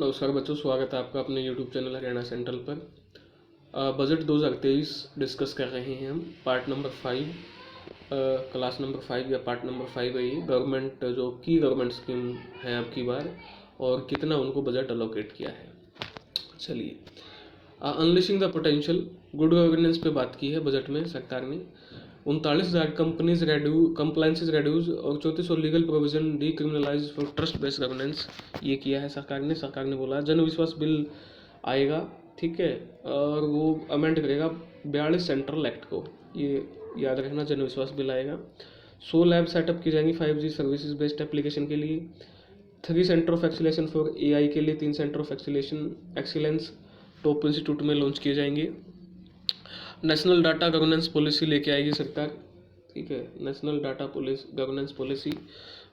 नमस्कार बच्चों, स्वागत है आपका अपने YouTube चैनल हरियाणा सेंट्रल पर। बजट 2023 डिस्कस कर रहे हैं हम। पार्ट नंबर 5, क्लास नंबर 5 या पार्ट नंबर 5 है ये। गवर्नमेंट जो की गवर्नमेंट स्कीम है अब की बार, और कितना उनको बजट अलोकेट किया है। चलिए, unleashing the potential good governance पे बात की है बजट में सरकार ने। 39,000 कंपनीज कंप्लाइंसेज रेड्यूज और 3400 legal provision decriminalise for trust based governance, ये किया है सरकार ने बोला जन विश्वास बिल आएगा, ठीक है, और वो अमेंड करेगा 42 सेंट्रल एक्ट को, ये याद रखना, जन विश्वास बिल आएगा। 100 लैब सेटअप की जाएंगी 5G सर्विसेज बेस्ड एप्लीकेशन के लिए। 3 centre of excellence for AI के लिए 3 centre of excellence top institute में लॉन्च किए जाएंगे। नेशनल डाटा गवर्नेंस पॉलिसी लेके आएगी सरकार, ठीक है, national data governance policy.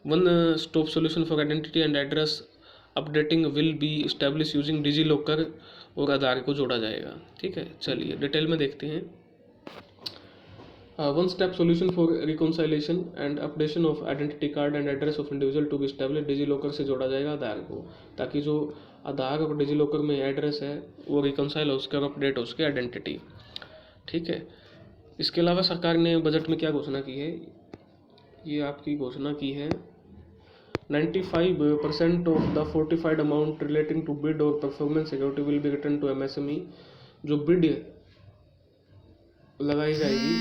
1 stop solution for identity and address updating will be establish using DigiLocker, और आधार को जोड़ा जाएगा, ठीक है। चलिए डिटेल में देखते हैं। 1 step solution for reconciliation and updation of identity card and address of individual to be establish, DigiLocker से जोड़ा जाएगा आधार को, ताकि जो आधार और डिजी लॉकर में एड्रेस है वो रिकॉन्साइल हो उसके और अपडेट हो उसकी आइडेंटिटी, ठीक है। इसके अलावा सरकार ने बजट में क्या घोषणा की है, ये आपकी घोषणा की है 95% of the fortified amount relating to bid और performance security will be return to MSME। जो बिड लगाई जाएगी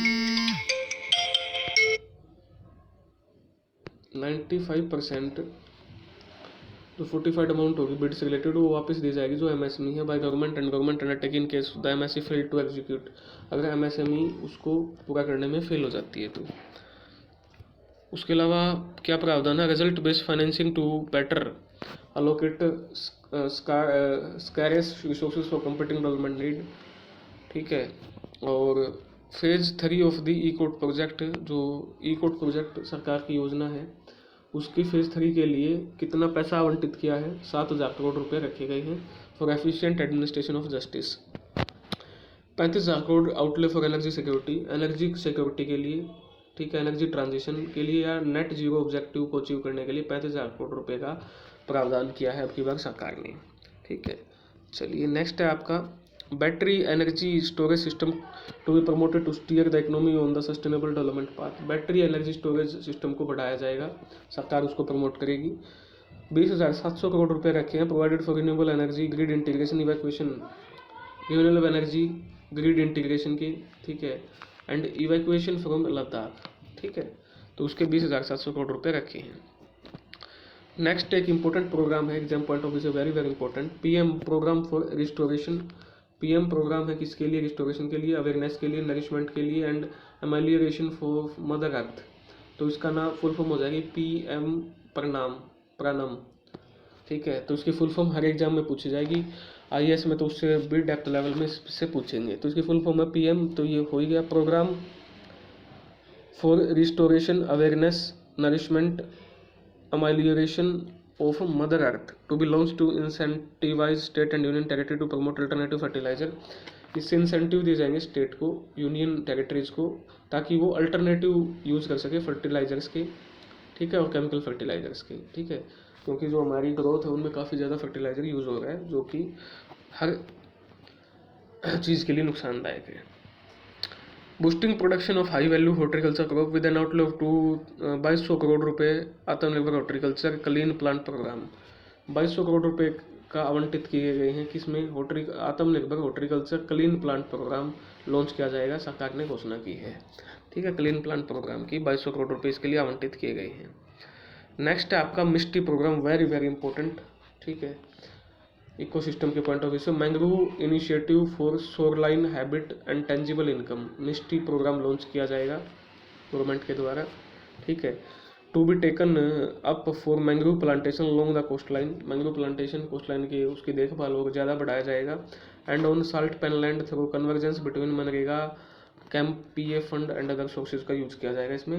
95% जो फोर्टिफाइड अमाउंट होगी बिड से रिलेटेड, वो वापस दी जाएगी जो MSME है by government and government undertaking in case the MSE fail to execute. अगर MSME उसको पूरा करने में फेल हो जाती है तो। उसके अलावा क्या प्रावधान है, result based financing to better allocate scarce resources for competing development need, ठीक है। और phase 3 of the E code project, जो ई कोड प्रोजेक्ट सरकार की योजना है, उसकी फेज 3 के लिए कितना पैसा आवंटित किया है, 7,000 करोड़ रुपए रखे गए हैं for efficient administration of justice. 35,000 crore outlay for energy security के लिए, ठीक है, एनर्जी ट्रांजिशन के लिए या नेट जीरो ऑब्जेक्टिव को अचीव करने के लिए 35,000 करोड़ रुपए का प्रावधान किया है अब की बार सरकार ने, ठीक है। चलिए नेक्स्ट है आपका battery energy storage system to be promoted to steer the economy on the sustainable development path. Battery energy storage system को बढ़ाया जाएगा, सरकार उसको प्रमोट करेगी। 20,700 करोड़ रुपए रखे हैं provided for renewable energy grid integration evacuation, renewable energy grid integration की, ठीक है, एंड इवैक्यूएशन फ्रॉम लद्दाख, ठीक है। तो उसके 20,700 करोड़ रुपए रखे हैं। नेक्स्ट एक इंपॉर्टेंट प्रोग्राम है, एग्जाम पॉइंट ऑफ व्यू से very very important, PM programme for restoration. PM programme है किसके लिए, रिस्टोरेशन के लिए, अवेयरनेस के लिए, नरिशमेंट के लिए एंड एमेलियोरेशन फॉर मदर अर्थ। तो इसका नाम फुल फॉर्म हो जाएगी PM प्रणाम, ठीक है। तो इसकी फुल फॉर्म हर एग्जाम में पूछी जाएगी, IAS में तो उससे भी डेप्थ लेवल में से पूछेंगे। तो इसकी फुल फॉर्म है PM, तो ये हो ही गया, programme for restoration awareness nourishment amelioration of mother earth to be launched to incentivize state and union territory to promote alternative fertilizer। इससे इंसेंटिव दिए जाएंगे स्टेट को, यूनियन टेरिटरीज को, ताकि वो अल्टरनेटिव यूज़ कर सके फर्टिलाइजर्स के, ठीक है, और केमिकल फर्टिलाइजर्स के, ठीक है। क्योंकि जो हमारी ग्रोथ है उनमें काफ़ी ज़्यादा फर्टिलाइजर यूज़ हो रहा है, जो कि हर चीज़ के लिए नुकसानदायक है। Boosting production of high value horticulture crop with an outlay of 2200 crore रुपए Atmanirbhar horticulture clean plant programme. 2200 crore रुपए का आवंटित किए गए हैं किसमें, Atmanirbhar horticulture clean plant programme launch किया जाएगा, सरकार ने घोषणा की है, ठीक है। क्लीन प्लांट प्रोग्राम की 2200 करोड़ रुपए इसके लिए आवंटित किए गए हैं। नेक्स्ट है आपका MISHTI programme, very very important, ठीक है, इकोसिस्टम के पॉइंट ऑफ व्यू से। Mangrove initiative for shoreline habit and tangible income, MISHTI programme launch किया जाएगा गवर्नमेंट के द्वारा, ठीक है। To be taken up for mangrove plantation along the coast line, mangrove plantation coast line की उसकी देखभाल और ज़्यादा बढ़ाया जाएगा। And on salt pan land through convergence between मनरेगा camp PA fund and other sources का यूज़ किया जाएगा, इसमें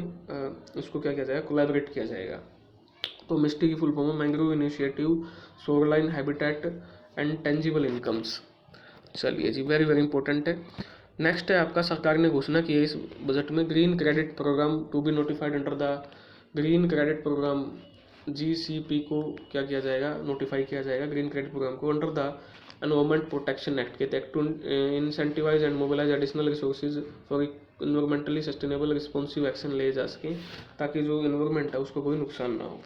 इसको क्या किया जाएगा, कोलैबोरेट किया जाएगा। तो मिस्टी की फुल फॉर्म है mangrove initiative shoreline habitat and tangible incomes. चलिए जी, वेरी वेरी इंपॉर्टेंट है। नेक्स्ट है आपका, सरकार ने घोषणा की है इस बजट में green credit programme to be notified under the green credit programme GCP को क्या किया जाएगा, नोटिफाई किया जाएगा ग्रीन क्रेडिट प्रोग्राम को under the environment protection act के तहत to incentivise and mobilise additional resources for environmentally sustainable responsive action ले जा सके, ताकि जो इन्वायरमेंट है उसको कोई नुकसान ना हो।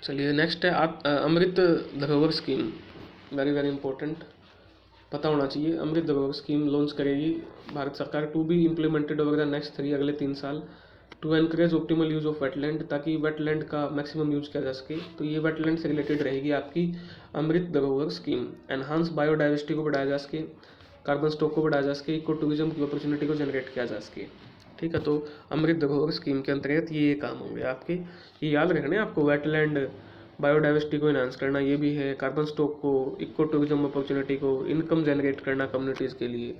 चलिए नेक्स्ट है अमृत धरोहर स्कीम, वेरी वेरी इंपॉर्टेंट, पता होना चाहिए। अमृत धरोहर स्कीम लॉन्च करेगी भारत सरकार to be implemented over the next 3 अगले 3 साल to encourage optimal use of wetland, ताकि वेटलैंड का मैक्सिमम यूज किया जा सके। तो ये वेटलैंड से रिलेटेड रहेगी आपकी अमृत धरोहर स्कीम। एनहांस बायोडाइवर्सिटी को बढ़ाया जा सके, कार्बन स्टॉक को बढ़ाया जा सके, इको टूरिज्म की अपॉर्चुनिटी को जनरेट किया जा सके। ठीक है, तो अमृत धरोहर स्कीम के अंतर्गत ये काम होंगे आपके, ये याद रखना है आपको। वेटलैंड बायोडाइवर्सिटी को इन्हांस करना ये भी है, कार्बन स्टॉक को, इको टूरिज्म अपॉर्चुनिटी को, इनकम जनरेट करना कम्युनिटीज़ के लिए।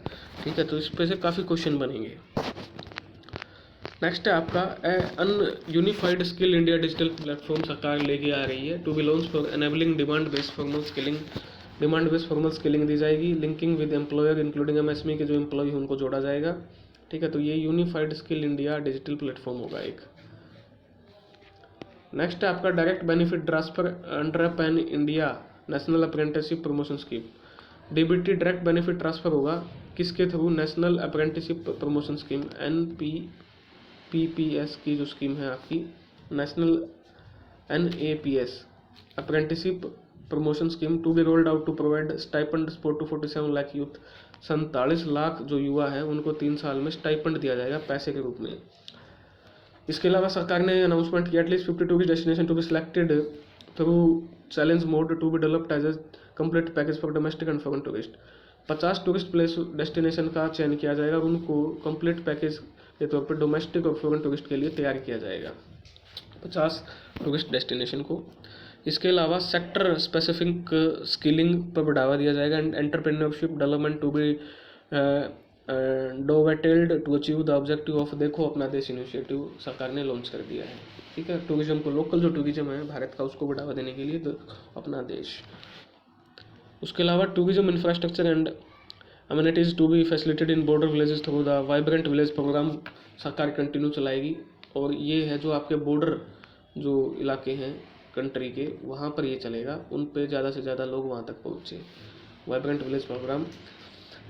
ठीक है, तो इस पे से काफ़ी क्वेश्चन बनेंगे। नेक्स्ट है आपका an unified skill India digital platform सरकार लेके आ रही है to be launch for enabling demand based formal skilling. Demand based formal skilling दी जाएगी, linking with employer including MSME के जो एम्प्लॉय हैं उनको जोड़ा जाएगा। ठीक है, तो ये unified skill India digital platform होगा एक। नेक्स्ट है आपका direct benefit transfer under pan India national apprenticeship promotion scheme. DBT direct benefit transfer होगा किसके थ्रू, national apprenticeship promotion scheme NPPS की जो स्कीम है आपकी, national NAPS apprenticeship promotion scheme to be rolled out to provide stipend for 47 lakh youth. 47 lakh जो युवा है उनको 3 साल में स्टाइपेंड दिया जाएगा पैसे के रूप में। इसके अलावा सरकार ने अनाउंसमेंट किया at least 50 tourist destination to be selected through challenge mode to be developed as a complete package for domestic and foreign tourist. 50 tourist place destination का चयन किया जाएगा और उनको कंप्लीट पैकेज के तौर पर डोमेस्टिक और फॉरेन टूरिस्ट के लिए तैयार किया जाएगा 50 टूरिस्ट डेस्टिनेशन को। इसके अलावा सेक्टर स्पेसिफिक स्किलिंग पर बढ़ावा दिया जाएगा and entrepreneurship development to be dovetailed to achieve the objective of देखो अपना देश इनिशिएटिव सरकार ने लॉन्च कर दिया है। ठीक है, टूरिज्म को, लोकल जो टूरिज्म है भारत का उसको बढ़ावा देने के लिए तो अपना देश। उसके अलावा tourism infrastructure and amenities to be facilitated in border villages through the vibrant village programme सरकार कंटिन्यू चलाएगी। और ये है जो आपके बॉर्डर जो इलाके हैं कंट्री के, वहाँ पर ये चलेगा, उन पे ज़्यादा से ज़्यादा लोग वहाँ तक पहुँचे। Vibrant village programme.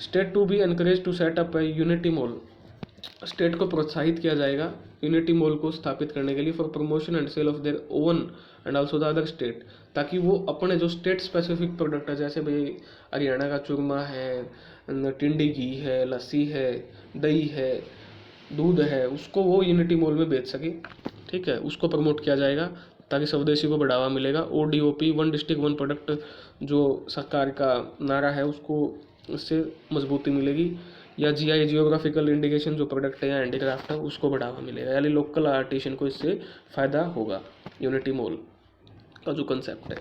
State to be encourage to set up unity mall, state को प्रोत्साहित किया जाएगा यूनिटी मॉल को स्थापित करने के लिए for promotion and sale of their own and also the other state, ताकि वो अपने जो स्टेट स्पेसिफिक प्रोडक्ट है, जैसे भाई हरियाणा का चूरमा है, टिंडी घी है, लस्सी है, दही है, दूध है, उसको वो यूनिटी मॉल में बेच सके। ठीक है, उसको प्रमोट किया जाएगा ताकि स्वदेशी को बढ़ावा मिलेगा। ODOP 1 डिस्ट्रिक्ट 1 प्रोडक्ट जो सरकार का नारा है उसको, उससे मजबूती मिलेगी। या GI जियोग्राफिकल इंडिकेशन जो प्रोडक्ट है या हैंडीक्राफ्ट है उसको बढ़ावा मिलेगा, यानी लोकल आर्टिशन को इससे फ़ायदा होगा यूनिटी मॉल का जो कंसेप्ट है।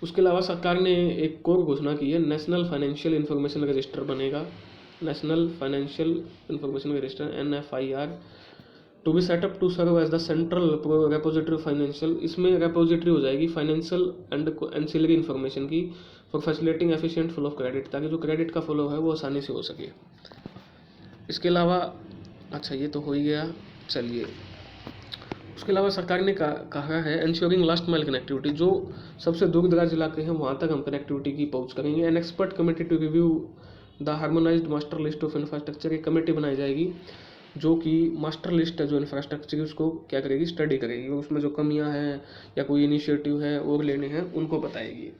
उसके अलावा सरकार ने एक और घोषणा की है, नेशनल फाइनेंशियल इंफॉर्मेशन रजिस्टर बनेगा, national financial information register NFIR to be setup to serve as the central repository financial. इसमें रेपोजिटरी हो जाएगी फाइनेंशियल एंड एंसिलरी इन्फॉर्मेशन की for facilitating efficient flow of credit, ताकि जो क्रेडिट का flow है वो आसानी से हो सके। इसके अलावा अच्छा ये तो हो ही गया। चलिए उसके अलावा सरकार ने कहा है एंश्योरिंग लास्ट माइल कनेक्टिविटी, जो सबसे दूर दराज इलाके हैं वहाँ तक हम कनेक्टिविटी की पहुँच करेंगे। An expert committee to review the harmonised master list of infrastructure, एक कमेटी बनाई जाएगी जो कि मास्टर लिस्ट है जो इंफ्रास्ट्रक्चर की उसको क्या करेगी, स्टडी करेगी, उसमें जो कमियां हैं या कोई इनिशिएटिव है और लेने हैं उनको बताएगी।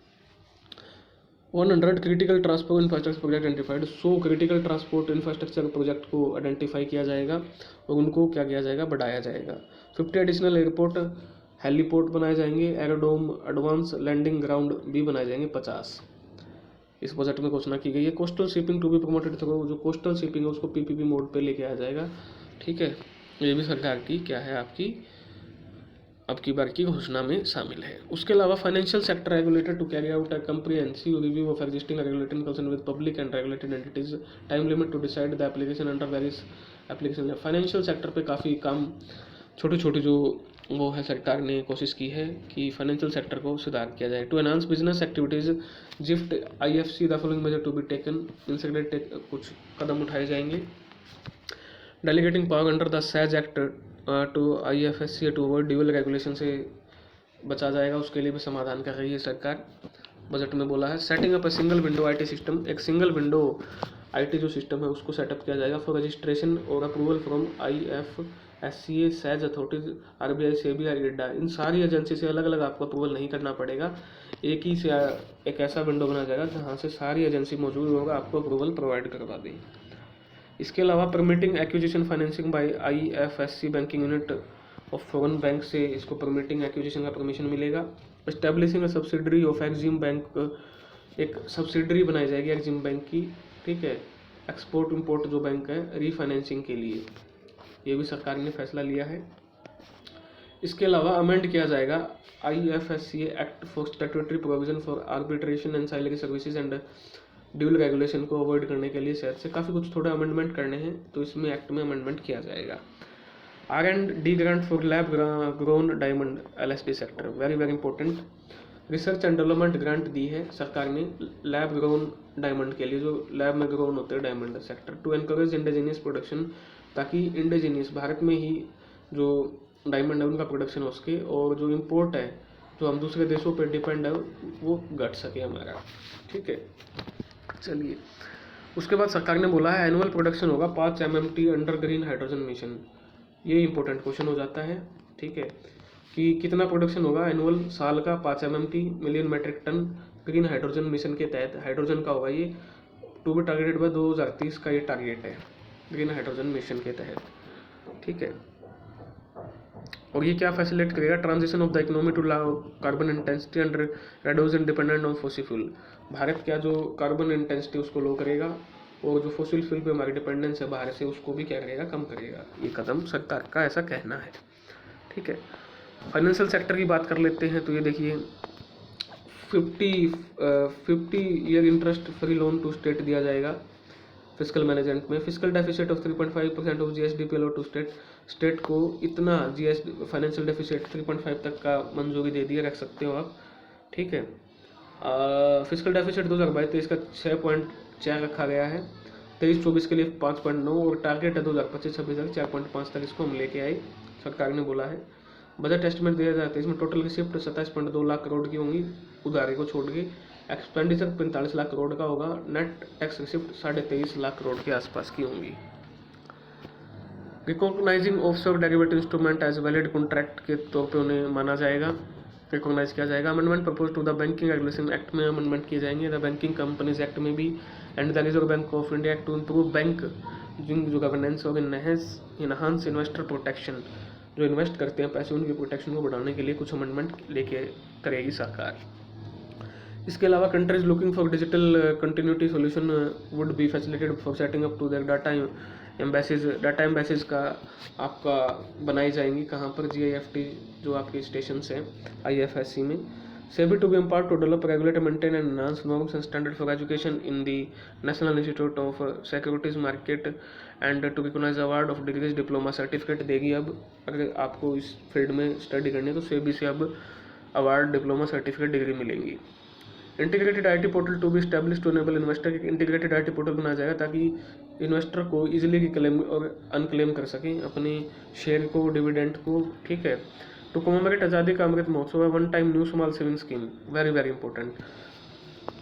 100 critical transport infrastructure project identified, 100 critical transport infrastructure project को आइडेंटिफाई किया जाएगा और उनको क्या किया जाएगा, बढ़ाया जाएगा। 50 एडिशनल एयरपोर्ट हेलीपोर्ट बनाए जाएंगे, एरोडोम एडवांस लैंडिंग ग्राउंड भी बनाए जाएंगे 50। इस प्रोजेक्ट में घोषणा की गई है। Coastal shipping to be promoted through, जो कोस्टल शिपिंग है उसको PPP मोड पे लेके आ जाएगा। ठीक है, ये भी सरकार की क्या है आपकी अब की बार की घोषणा में शामिल है। उसके अलावा financial sector regulator to carry out a comprehensive review of existing regulating concern with public and regulated entities, time limit to decide the application under various application. Financial sector पे काफ़ी काम छोटे छोटे जो वो है सरकार ने कोशिश की है कि फाइनेंशियल सेक्टर को सुधार किया जाए। To enhance business activities GIFT IFC the following major to be taken, इनसे रिलेटेड कुछ कदम उठाए जाएंगे। Delegating power under the SAG act to IFSC to avoid dual regulation से बचा जाएगा, उसके लिए भी समाधान कर रही है सरकार, बजट में बोला है। Setting up a single window IT system, एक सिंगल विंडो IT जो सिस्टम है उसको सेटअप किया जाएगा फॉर रजिस्ट्रेशन और approval from IFSCA, says authorities, RBI, SEBI, IRDA। इन सारी एजेंसी से अलग अलग आपको अप्रूवल नहीं करना पड़ेगा, एक ही से एक ऐसा विंडो बनाया जाएगा जहाँ से सारी एजेंसी मौजूद होगा, आपको अप्रूवल प्रोवाइड करवा दें। इसके अलावा permitting acquisition financing by IFSC banking unit of foreign bank से इसको परमिटिंग एक्विजिशन का परमिशन मिलेगा। Establishing a subsidiary of EXIM bank, एक सब्सिडरी बनाई जाएगी एक्जिम बैंक की, ठीक है, एक्सपोर्ट इंपोर्ट जो बैंक है रीफाइनेंसिंग के लिए, ये भी सरकार ने फैसला लिया है। इसके अलावा अमेंड किया जाएगा IFSCA act for statutory provision for arbitration and ancillary services and dual regulation को अवॉइड करने के लिए शायद से काफ़ी कुछ थोड़े अमेंडमेंट करने हैं, तो इसमें एक्ट में अमेंडमेंट किया जाएगा। R&D grant for lab grown diamond LSD sector, very very important. Research and development grant दी है सरकार ने लैब ग्रोन डायमंड के लिए, जो लैब में ग्रोन होते हैं diamond sector, to encourage indigenous production, ताकि इंडिजीनियस भारत में ही जो डायमंड है उनका प्रोडक्शन हो सके, और जो इम्पोर्ट है जो हम दूसरे देशों पर डिपेंड है वो घट सके हमारा, ठीक है। चलिए, उसके बाद सरकार ने बोला है एनुअल प्रोडक्शन होगा 5 MMT under green hydrogen mission, ये इंपॉर्टेंट क्वेश्चन हो जाता है, ठीक है, कि कितना प्रोडक्शन होगा एनुअल साल का 5 MMT million metric tonne green hydrogen mission के तहत हाइड्रोजन का होगा, ये टू बी टारगेटेड बाय 2030 का ये टारगेट है ग्रीन हाइड्रोजन मिशन के तहत, ठीक है। और ये क्या फैसिलिटेट करेगा, transition of the economy to carbon intensity and reduce dependent on fossil fuel, Bharat का जो कार्बन इंटेंसिटी उसको लो करेगा, और जो फॉसिल फ्यूल पे हमारी डिपेंडेंस है बाहर से उसको भी क्या करेगा, कम करेगा, ये कदम सरकार का ऐसा कहना है, ठीक है। फाइनेंशियल सेक्टर की बात कर लेते हैं, तो ये देखिए 50 year interest free loan to state दिया जाएगा फिजिकल मैनेजमेंट में। Physical deficit of 3.5% of GSDP allowed to state को इतना फाइनेंशियल डेफिसिट 3.5 तक का मंजूरी दे दिया, रख सकते हो आप, ठीक है। फिजिकल डेफिसिट 2022-23 का 6.4 रखा गया है, 23-24 के लिए 5.9, और टारगेट है 2025-26 तक 4.5 तक इसको हम लेके आए, सरकार ने बोला है। बजट एस्टिमेट 2023 में टोटल रिसिप्ट 27.2 लाख करोड़ की होंगी उधारी को छोड़ के, एक्सपेंडिचर 45 लाख करोड़ का होगा, net tax receipt 23.5 lakh crore के आसपास की होंगी। Recognising offshore derivative instrument as valid contract के तौर पे उन्हें माना जाएगा, रिकॉग्नाइज किया जाएगा। Amendment propose to the banking regulation act में अमेंडमेंट किए जाएंगे, द बैंकिंग कंपनीज एक्ट में भी, and the Reserve Bank of India act to improve bank जो गवर्नेंस और इनहांस इन्वेस्टर प्रोटेक्शन, जो इन्वेस्ट करते हैं पैसे उनकी प्रोटेक्शन को बढ़ाने के लिए कुछ अमेंडमेंट लेके करेगी सरकार। इसके अलावा countries looking for digital continuity solution would be facilitated for setting up to their data embassies का आपका बनाई जाएंगी, कहाँ पर GIFT जो आपके स्टेशन हैं IFSC में। SEBI to be empowered to develop, regulate, maintain and enhance norms and standards for education in the National Institute of Securities Market and to recognize award of degrees, diploma, certificate देगी। अब अगर आपको इस field में study करनी है तो SEBI से अब अवार्ड, डिप्लोमा, सर्टिफिकेट, डिग्री मिलेंगी। Integrated IT portal to be establish to enable investor, integrated IT portal बनाया जाएगा ताकि इन्वेस्टर को इजीली रिक्लेम और अनक्लेम कर सकें अपने शेयर को, डिविडेंड को, ठीक है। टू कमेमोरेट आज़ादी का अमृत महोत्सव है, one time new small saving scheme, very very important,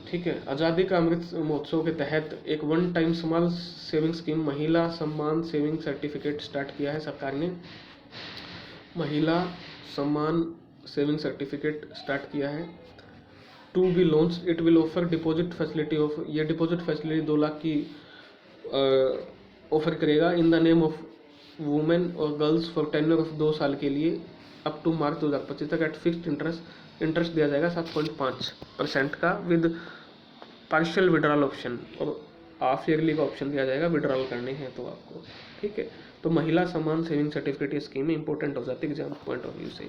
ठीक है। आज़ादी का अमृत महोत्सव के तहत एक one time small saving scheme, महिला सम्मान सेविंग सर्टिफिकेट स्टार्ट किया है सरकार ने, महिला सम्मान सेविंग सर्टिफिकेट स्टार्ट किया है। To be launch, it will offer deposit facility of, ये डिपॉजिट फैसिलिटी 2 लाख की ऑफर करेगा in the name of women और गर्ल्स फॉर टेन्योर ऑफ 2 साल के लिए अप टू मार्च 2025 तक, एट फिक्स्ड इंटरेस्ट दिया जाएगा 7.5% का, विद पार्शियल विड्रॉल ऑप्शन, और हाफ ईयरली का ऑप्शन दिया जाएगा विड्रॉल करने हैं तो आपको, ठीक है। तो महिला सम्मान सेविंग सर्टिफिकेट ये स्कीम इंपॉर्टेंट हो जाती है एग्जाम पॉइंट ऑफ व्यू से।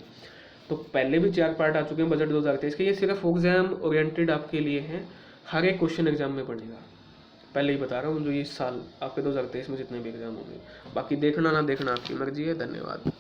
तो पहले भी 4 पार्ट आ चुके हैं बजट 2023 के, ये सिर्फ एग्जाम ओरिएंटेड आपके लिए है, हर एक क्वेश्चन एग्जाम में बनेगा, पहले ही बता रहा हूँ, जो इस साल आपके 2023 में जितने भी एग्जाम होंगे, बाकी देखना ना देखना आपकी मर्जी है। धन्यवाद।